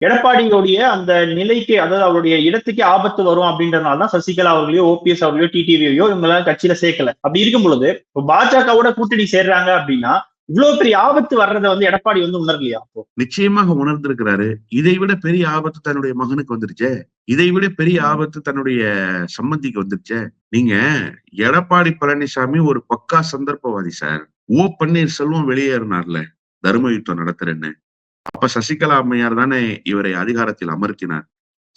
எடப்பாடியுடைய அந்த நிலைக்கு, அதாவது அவருடைய இடத்துக்கு ஆபத்து வரும் அப்படின்றதுனாலதான் சசிகலா அவர்களையோ, ஓபிஎஸ் அவர்களையோ, டிடிவியோ இவங்களாம் கட்சியில சேர்க்கல. அப்படி இருக்கும் பொழுது இப்ப பாஜகவோட கூட்டணி சேர்றாங்க அப்படின்னா இவ்வளவு பெரிய ஆபத்து வர்றதை எடப்பாடி உணரலையா அப்போ? நிச்சயமாக உணர்ந்திருக்கிறாரு. இதை விட பெரிய ஆபத்து தன்னுடைய மகனுக்கு வந்துருச்சே, இதை விட பெரிய ஆபத்து தன்னுடைய சம்பந்திக்கு வந்துருச்சே. நீங்க எடப்பாடி பழனிசாமி ஒரு பக்கா சந்தர்ப்பவாதி சார். ஓ பன்னீர்செல்வம் வெளியேறினார்ல தர்ம யுத்தம் நடத்துறேன்னு. அப்ப சசிகலா அம்மையார் தானே இவரை அதிகாரத்தில் அமர்த்தினார்.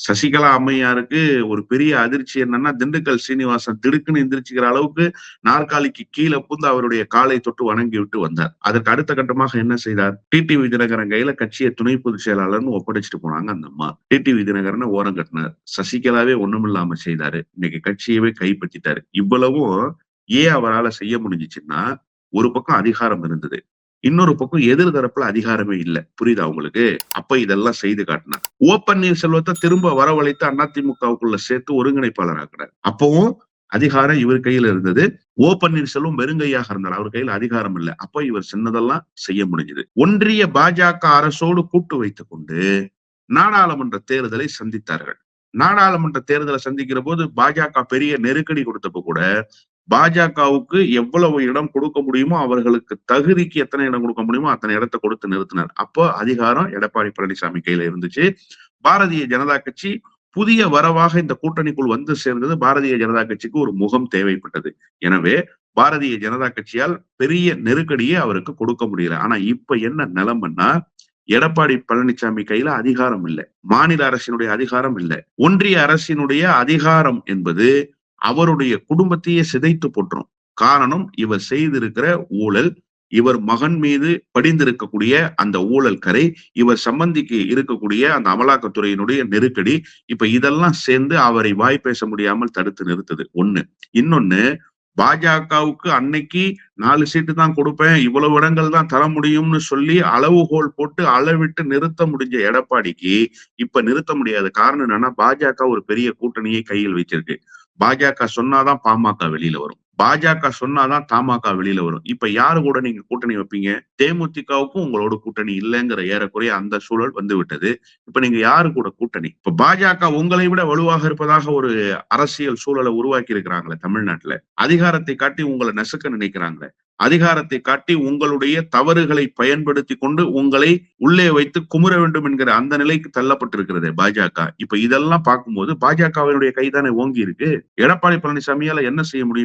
சசிகலா அம்மையாருக்கு ஒரு பெரிய அதிர்ச்சி என்னன்னா, திண்டுக்கல் சீனிவாசன் திடுக்குன்னு எந்திரிச்சுக்கிற அளவுக்கு நாற்காலிக்கு கீழே புந்து அவருடைய காலை தொட்டு வணங்கி விட்டு வந்தார். அதற்கு அடுத்த கட்டமாக என்ன செய்தார்? டிடிவி தினகரன் கையில கட்சியை துணை பொதுச் செயலாளர்னு ஒப்படைச்சிட்டு போனாங்க அந்த அம்மா. டிடிவி தினகரனை ஓரம் கட்டினார். சசிகலாவே ஒண்ணுமில்லாம செய்தாரு. இன்னைக்கு கட்சியவே கைப்பற்றிட்டாரு. இவ்வளவும் ஏன் அவரால் செய்ய முடிஞ்சிச்சுன்னா, ஒரு பக்கம் அதிகாரம் இருந்தது, இன்னொரு பக்கம் எதிர் தரப்புல அதிகாரமே இல்ல. புரியுதா உங்களுக்கு? அப்ப இதெல்லாம் செய்து காட்டினார். ஓ பன்னீர்செல்வத்தை திரும்ப வரவழைத்து அதிமுகவுக்குள்ள சேர்த்து ஒருங்கிணைப்பாளர் ஆக்கினார். அப்பவும் அதிகாரம் இவர் கையில இருந்தது. ஓ பன்னீர்செல்வம் வெறுங்கையாக இருந்தார். அவர் கையில அதிகாரம் இல்ல. அப்ப இவர் சின்னதெல்லாம் செய்ய முடிஞ்சது. ஒன்றிய பாஜக அரசோடு கூட்டு வைத்துக் கொண்டு நாடாளுமன்ற தேர்தலை சந்தித்தார்கள். நாடாளுமன்ற தேர்தலை சந்திக்கிற போது பாஜக பெரிய நெருக்கடி கொடுத்தப்ப கூட பாஜகவுக்கு எவ்வளவு இடம் கொடுக்க முடியுமோ, அவர்களுக்கு தகுதிக்கு எத்தனை இடம் கொடுக்க முடியுமோ அத்தனை இடத்தை கொடுத்து நிறுத்தினார். அப்போ அதிகாரம் எடப்பாடி பழனிசாமி கையில இருந்துச்சு. பாரதிய ஜனதா கட்சி புதிய வரவாக இந்த கூட்டணிக்குள் வந்து சேர்ந்தது. பாரதிய ஜனதா கட்சிக்கு ஒரு முகம் தேவைப்பட்டது. எனவே பாரதிய ஜனதா கட்சியால் பெரிய நெருக்கடியை அவருக்கு கொடுக்க முடியல. ஆனா இப்ப என்ன நிலைமைன்னா, எடப்பாடி பழனிசாமி கையில அதிகாரம் இல்லை, மாநில அரசினுடைய அதிகாரம் இல்லை, ஒன்றிய அரசினுடைய அதிகாரம் என்பது அவருடைய குடும்பத்தையே சிதைத்து போட்டுரும். காரணம், இவர் செய்திருக்கிற ஊழல், இவர் மகன் மீது படிந்திருக்கக்கூடிய அந்த ஊழல் கரை, இவர் சம்பந்திக்கு இருக்கக்கூடிய அந்த அமலாக்கத்துறையினுடைய நெருக்கடி, இப்ப இதெல்லாம் சேர்ந்து அவரை வாய் பேச முடியாமல் தடுத்து நிறுத்துது. ஒண்ணு. இன்னொன்னு, பாஜகவுக்கு அன்னைக்கு 4 சீட்டு தான் கொடுப்பேன், இவ்வளவு இடங்கள் தான் தர முடியும்னு சொல்லி அளவுகோல் போட்டு அளவிட்டு நிறுத்த முடிஞ்ச எடப்பாடிக்கு இப்ப நிறுத்த முடியாது. காரணம் என்னன்னா, பாஜக ஒரு பெரிய கூட்டணியை கையில் வச்சிருக்கு. பாஜக சொன்னாதான் பாமக வெளியில வரும், பாஜக சொன்னாதான் தமாக வெளியில வரும். இப்ப யாரு கூட நீங்க கூட்டணி வைப்பீங்க? தேமுதிகவுக்கும் உங்களோட கூட்டணி இல்லைங்கிற ஏறக்குறைய அந்த சூழல் வந்து விட்டது. இப்ப நீங்க யாரு கூட கூட்டணி? இப்ப பாஜக உங்களை விட வலுவாக இருப்பதாக ஒரு அரசியல் சூழலை உருவாக்கி இருக்கிறாங்களே தமிழ்நாட்டுல. அதிகாரத்தை காட்டி உங்களை நசுக்க நினைக்கிறாங்களே, அதிகாரத்தை காட்டி உங்களுடைய தவறுகளை பயன்படுத்தி கொண்டு உங்களை உள்ளே வைத்து குமுற வேண்டும் என்கிற அந்த நிலைக்கு தள்ளப்பட்டிருக்கிறது பாஜக. இப்ப இதெல்லாம் பார்க்கும்போது பாஜகவினுடைய கைதானே ஓங்கி இருக்கு. எடப்பாடி பழனிசாமியால என்ன செய்ய முடியும்?